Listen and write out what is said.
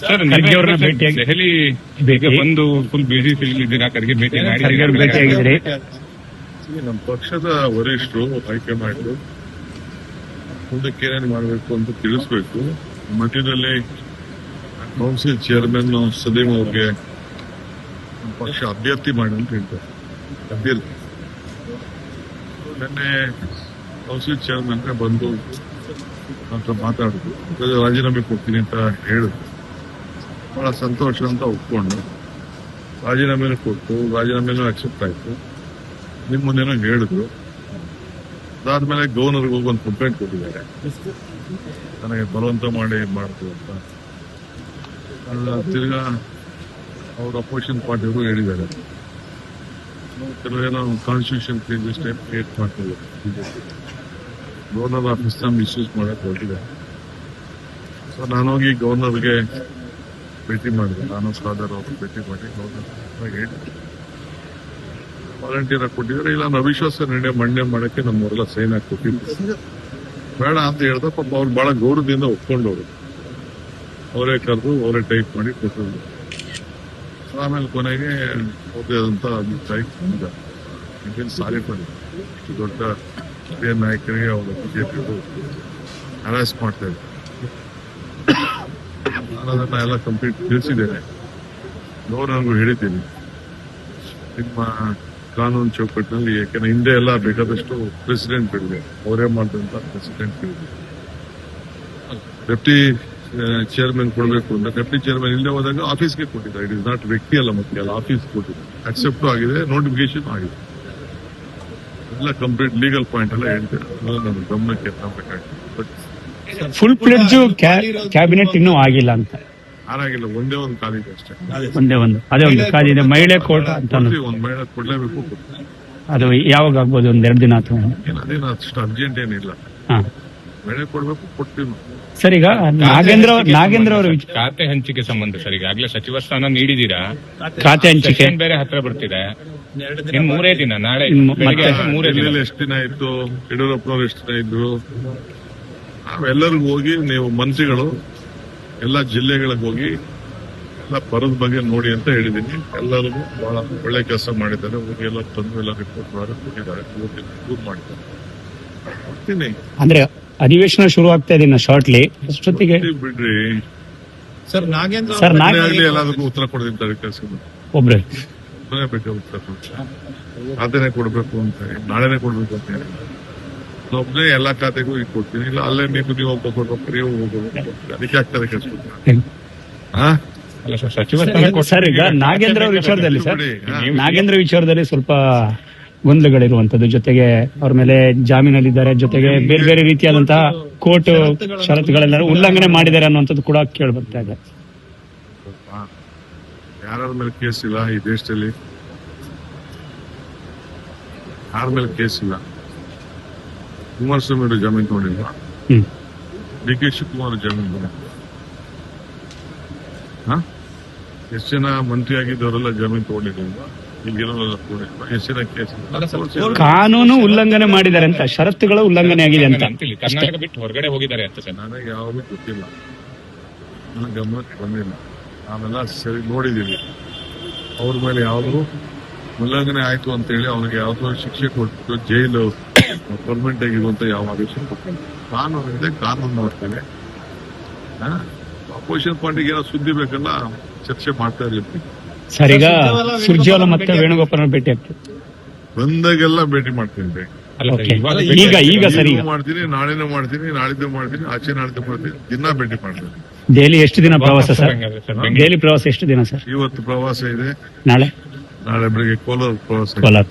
Sir Kharge ಅವ್ರನ್ನ ಭೇಟಿಯಾಗಿ ದೆಹಲಿ ಬಂದು ಫುಲ್ ಬಿಸಿ ಇದ್ದೀರಾ? ಖರ್ಗೆ ಭೇಟಿ ಖರ್ಗೆ ಅವ್ರ ಭೇಟಿಯಾಗಿದ್ರಿ. ನಮ್ಮ ಪಕ್ಷದ ವರಿಷ್ಠರು ಹೈಕಮಾಂಡ್ ಮುಂದಕ್ಕೆ ಏನೇನು ಮಾಡಬೇಕು ಅಂತ ತಿಳಿಸ್ಬೇಕು. ಮಧ್ಯದಲ್ಲಿ ಕೌನ್ಸಿಲ್ ಚೇರ್ಮನ್ ಸಲೀಂ ಅವ್ರಿಗೆ ನಮ್ಮ ಪಕ್ಷ ಅಭ್ಯರ್ಥಿ ಮಾಡಿ ಅಂತ ಹೇಳ್ತಾರೆ. ಅಭ್ಯರ್ಥಿ ನಿನ್ನೆ ಕೌನ್ಸಿಲ್ ಚೇರ್ಮನ್ ಬಂದು ಅಂತ ಮಾತಾಡಿದ್ರು, ರಾಜೀನಾಮೆ ಕೊಡ್ತೀನಿ ಅಂತ ಹೇಳಿದ್ರು. ಬಹಳ ಸಂತೋಷ ಅಂತ ಒಪ್ಕೊಂಡು ರಾಜೀನಾಮೆನೂ ಕೊಟ್ಟು ರಾಜೀನಾಮೆನೂ ಅಕ್ಸೆಪ್ಟ್ ಆಯ್ತು. ನಿಮ್ಮ ಮುಂದೆನೋ ಹೇಳಿದ್ರು. ಅದಾದ್ಮೇಲೆ ಗವರ್ನರ್ಗೆ ಹೋಗಿ ಒಂದು ಕಂಪ್ಲೇಂಟ್ ಕೊಟ್ಟಿದ್ದಾರೆ, ನನಗೆ ಬಲವಂತ ಮಾಡಿ ಮಾಡ್ತು ಅಂತ. ತಿರ್ಗಾ ಅವ್ರ ಅಪೋಸಿಷನ್ ಪಾರ್ಟಿಯವರು ಹೇಳಿದ್ದಾರೆ, ಕೆಲವೇನೋ ಕಾನ್ಸ್ಟಿಟ್ಯೂಷನ್ ಚೇಂಜಸ್ ಟೈಪ್ ಕ್ರಿಯೇಟ್ ಮಾಡ್ತಿದ್ದಾರೆ. ಗವರ್ನರ್ ಆಫೀಸ್ನ ಮಿಸ್ಯೂಸ್ ಮಾಡಕ್ಕೆ ಹೊರಟಿದ್ದಾರೆ. ಸೊ ನಾನೋಗಿ ಗವರ್ನರ್ಗೆ ಭೇಟಿ ಮಾಡಿದೆ, ನಾನು ಖಾದರ್ ಅವರು ಭೇಟಿ ಮಾಡಿ ಗವರ್ನರ್ ಹೇಳಿ ವಾಲಂಟಿಯರ್ ಆಗಿ ಕೊಟ್ಟಿದ್ದಾರೆ. ಇಲ್ಲ ನಾನು ಅವಿಶ್ವಾಸ ನಿರ್ಣಯ ಮಂಡನೆ ಮಾಡಕ್ಕೆ ನಮ್ಮವರೆಲ್ಲ ಸೈನ್ ಹಾಕಿ ಕೊಟ್ಟಿದ್ರು. ಬೇಡ ಅಂತ ಹೇಳ್ದ. ಪಾಪ ಅವ್ರು ಬಹಳ ಗೌರವದಿಂದ ಒಪ್ಕೊಂಡವ್ರು, ಅವರೇ ಕರೆದು ಅವರೇ ಟೈಪ್ ಮಾಡಿ ಕೊಟ್ಟರು. ಆಮೇಲೆ ಕೊನೆಗೆ ಅವ್ರದೇ ಆದಂತ ಅಭಿಪ್ರಾಯ ಸಾರಿ ಪಡಿ ದೊಡ್ಡ ಹಿರಿಯ ನಾಯಕರಿಗೆ ಅವರ ಬಿಜೆಪಿ ಹರಾಸ್ ಮಾಡ್ತಾ ಇದ್ದಾರೆ. ನಾನು ಅದನ್ನ ಎಲ್ಲ ಕಂಪ್ಲೀಟ್ ತಿಳಿಸಿದ್ದೇನೆ, ಗವರ್ನರ್ಗೂ ಹೇಳಿದ್ದೀನಿ. ನಿಮ್ಮ ಕಾನೂನು ಚೌಕಟ್ಟಿನಲ್ಲಿ, ಯಾಕೆಂದ್ರೆ ಹಿಂದೆ ಎಲ್ಲ ಬೇಕಾದಷ್ಟು ಪ್ರೆಸಿಡೆಂಟ್ಗಳಿದೆ, ಅವರೇ ಮಾಡಿದಂತ ಪ್ರೆಸಿಡೆಂಟ್ಗಳಿದೆ. ಡೆಪ್ಟಿ ಚೇರ್ಮನ್ ಕೊಡಬೇಕು ಅಂತ ಡೆಪ್ಟಿ ಚೇರ್ಮನ್ ಇಲ್ಲದೆ ಹೋದಾಗ ಆಫೀಸ್ಗೆ ಕೊಟ್ಟಿದ್ದಾರೆ. ಇಟ್ ಇಸ್ ನಾಟ್ ವ್ಯಕ್ತಿ ಅಲ್ಲ, ಮತ್ತೆ ಅಲ್ಲ ಆಫೀಸ್ ಕೊಟ್ಟಿದ್ದಾರೆ. ಅಕ್ಸೆಪ್ಟ್ ಆಗಿದೆ, ನೋಟಿಫಿಕೇಶನ್ ಆಗಿದೆ, ಎಲ್ಲ ಕಂಪ್ಲೀಟ್ ಲೀಗಲ್ ಪಾಯಿಂಟ್ ಎಲ್ಲ ಹೇಳ್ತಾರೆ. ನನ್ನ ಗಮನಕ್ಕೆ ತರಬೇಕಾಗ್ತದೆ. ಬಟ್ ಫುಲ್ ಫ್ಲೆಡ್ಜ್ ಕ್ಯಾಬಿನೆಟ್ ಇನ್ನೂ ಆಗಿಲ್ಲ ಅಂತ. ಯಾರಾಗಿಲ್ಲ, ಒಂದೇ ಒಂದು ಕಾಲಿದೆ ಅಷ್ಟೇ. ಒಂದೇ ಒಂದು ಅದೇ ಒಂದು ಕಾಲಿದೆ, ಮಹಿಳೆ ಕೋರ್ಟ್ ಅಂತ. ಒಂದು ಮಹಿಳೆ ಕೊಡ್ಲೇಬೇಕು. ಅದು ಯಾವಾಗ ಆಗ್ಬೋದು? ಒಂದೆರಡು ದಿನ ಅಥವಾ ಅದೇನು ಅಷ್ಟು ಅರ್ಜೆಂಟ್ ಏನಿಲ್ಲ. ಮಹಿಳೆ ಕೊಡ್ಬೇಕು, ಕೊಡ್ತೀವಿ. ಸರ್, ಈಗ ನಾಗೇಂದ್ರ ಅವರು ಖಾತೆ ಹಂಚಿಕೆ ಸಂಬಂಧ ಸರ್, ಈಗಾಗಲೇ ಸಚಿವ ಸ್ಥಾನ ನೀಡಿದೀರಾ, ಖಾತೆ ಹಂಚಿಕೆ ಬೇರೆ ಹತ್ರ ಬರ್ತಿದೆ. ಇನ್ 3 ದಿನ, ನಾಳೆ ಬೆಳಿಗ್ಗೆ 3 ದಿನ. ಎಷ್ಟು ದಿನ ಇತ್ತು ಯಡಿಯೂರಪ್ಪನವ್ರು, ಎಷ್ಟು ದಿನ ಇದ್ರು? ನಾವೆಲ್ಲರಿಗೂ ಹೋಗಿ, ನೀವು ಮಂತ್ರಿಗಳು ಎಲ್ಲ ಜಿಲ್ಲೆಗಳಿಗೆ ಹೋಗಿ ಎಲ್ಲ ಬರದ ಬಗ್ಗೆ ನೋಡಿ ಅಂತ ಹೇಳಿದೀನಿ. ಎಲ್ಲರಿಗೂ ಬಹಳ ಒಳ್ಳೆ ಕೆಲಸ ಮಾಡಿದ್ದಾರೆ. ಹೋಗಿ ಎಲ್ಲ ತಂದು ಎಲ್ಲ ರಿಪೋರ್ಟ್ ಕೊಟ್ಟಿದ್ದಾರೆ, ದೂರ್ ಮಾಡಿದ್ದಾರೆ. ಬರ್ತೀನಿ ಅಂದ್ರೆ ಅಧಿವೇಶನ ಶುರು ಆಗ್ತಾ ಇದೆ ಶಾರ್ಟ್ಲಿ. ಅಷ್ಟೊತ್ತಿಗೆ ಬಿಡ್ರಿ ಸರ್. ನಾಗೇಂದ್ರ ಎಲ್ಲದಕ್ಕೂ ಉತ್ತರ ಕೊಡ್ತಿದ್ದಾರೆ. ಕೆಲಸ ಒಬ್ರೆ ಬೇಕಾದ ಉತ್ತರ ಖಾತೆನೆ ಕೊಡ್ಬೇಕು ಅಂತ ಹೇಳಿ, ನಾಳೆನೆ ಕೊಡ್ಬೇಕು ಅಂತ ಹೇಳಿ ಒಬ್ಬನೇ ಎಲ್ಲಾ ಖಾತೆಗೂ ಈಗ ಕೊಡ್ತೀನಿ. ಇಲ್ಲ ಅಲ್ಲೇ ನೀವು ಹೋಗ್ಬೇಕು, ನೀವು ಹೋಗ್ಬೇಕು, ಅದಕ್ಕೆ ಆಗ್ತದೆ ಕೆಲಸ. ಸರ್, ಈಗ ನಾಗೇಂದ್ರ ಅವ್ರ ವಿಚಾರದಲ್ಲಿ ನಾಗೇಂದ್ರ ವಿಚಾರದಲ್ಲಿ ಸ್ವಲ್ಪ ಗೊಂದಲಗಳಿರುವಂತದ್ದು, ಜೊತೆಗೆ ಅವ್ರ ಮೇಲೆ ಜಾಮೀನಲ್ಲಿದ್ದಾರೆ, ಜೊತೆಗೆ ಬೇರೆ ಬೇರೆ ರೀತಿಯಾದಂತಹ ಕೋರ್ಟ್ ಷರತ್ತುಗಳೆಲ್ಲ ಉಲ್ಲಂಘನೆ ಮಾಡಿದ್ದಾರೆ ಅನ್ನುವಂಥದ್ದು ಕೂಡ ಕೇಳಿ ಬರ್ತಾ ಇದೆ. ಯಾರ ಮೇಲೆ ಕೇಸ್ ಇಲ್ಲ ಈ ದೇಶದಲ್ಲಿ, ಯಾರ ಮೇಲೆ ಕೇಸ್ ಇಲ್ಲ. ಕುಮಾರಸ್ವಾಮಿ ಅವರು ಜಾಮೀನು ತಗೊಂಡಿಲ್ವಾ? ಡಿ ಕೆ ಶಿವಕುಮಾರ್ ಜಾಮೀನು ತಗೊಂಡಿಲ್ಲ. ಎಷ್ಟು ಜನ ಮಂತ್ರಿ ಆಗಿದ್ದವರೆಲ್ಲ ಜಾಮೀನು ತಗೊಂಡಿರ್ಲಿಲ್ವಾ? ಈಗಿರೋರೆಲ್ಲ ತಗೊಂಡಿಲ್ವಾ? ಎಷ್ಟು ಜನ ಕೇಸ್? ಕಾನೂನು ಉಲ್ಲಂಘನೆ ಮಾಡಿದ್ದಾರೆ ಅಂತ, ಷರತ್ತುಗಳ ಉಲ್ಲಂಘನೆ ಆಗಿದೆ ಅಂತ. ಕರ್ನಾಟಕ ಬಿಟ್ಟು ಹೊರಗಡೆ ಹೋಗಿದ್ದಾರೆ ಅಂತ ಸರ್. ನನಗೆ ಯಾವುದು ಗೊತ್ತಿಲ್ಲ, ನನ್ನ ಗಮನಕ್ಕೆ ಬಂದಿಲ್ಲ. ನಾವೆಲ್ಲ ಸರಿ ನೋಡಿದ್ದೀವಿ. ಅವ್ರ ಮೇಲೆ ಯಾವುದು ಉಲ್ಲಂಘನೆ ಆಯ್ತು ಅಂತ ಹೇಳಿ ಅವನಿಗೆ ಯಾವ್ದೋ ಶಿಕ್ಷೆ ಕೊಟ್ಟು ಜೈಲು ಪರ್ಮನೆಂಟ್ ಆಗಿರುವಂತ ಯಾವ ಆದೇಶ ಕೊಟ್ಟಿಲ್ಲ. ಕಾನೂನು ಇದೆ, ಕಾನೂನು ನೋಡ್ತೇವೆ. ಅಪೋಸಿಷನ್ ಪಾರ್ಟಿಗೆ ಏನೋ ಸುದ್ದಿ ಬೇಕಲ್ಲ, ಚರ್ಚೆ ಮಾಡ್ತಾ ಇರ್ತೀವಿ. ಸರ್, ಈಗ ಸುರ್ಜೇವಾಲಾ ಮತ್ತೆ ವೇಣುಗೋಪಾಲ್ ಭೇಟಿ ಆಗ್ತದೆ ಬಂದಾಗೆಲ್ಲ ಭೇಟಿ ಮಾಡ್ತೀನಿ. ಈಗ ಸರಿ ಮಾಡ್ತೀನಿ, ನಾಳೆನೂ ಮಾಡ್ತೀನಿ, ನಾಳಿದ್ದು ಮಾಡ್ತೀನಿ, ಆಚೆ ನಾಳಿದ್ದು ಮಾಡ್ತೀನಿ, ದಿನ ಭೇಟಿ ಮಾಡ್ತೀನಿ. ದೆಹಲಿ ಎಷ್ಟು ದಿನ ಪ್ರವಾಸ ಸರ್? ದೆಹಲಿ ಪ್ರವಾಸ ಎಷ್ಟು ದಿನ ಸರ್? ಇವತ್ತು ಪ್ರವಾಸ ಇದೆ, ನಾಳೆ ಬೆಳಿಗ್ಗೆ ಕೋಲಾರ ಪ್ರವಾಸ. ಕೋಲಾರ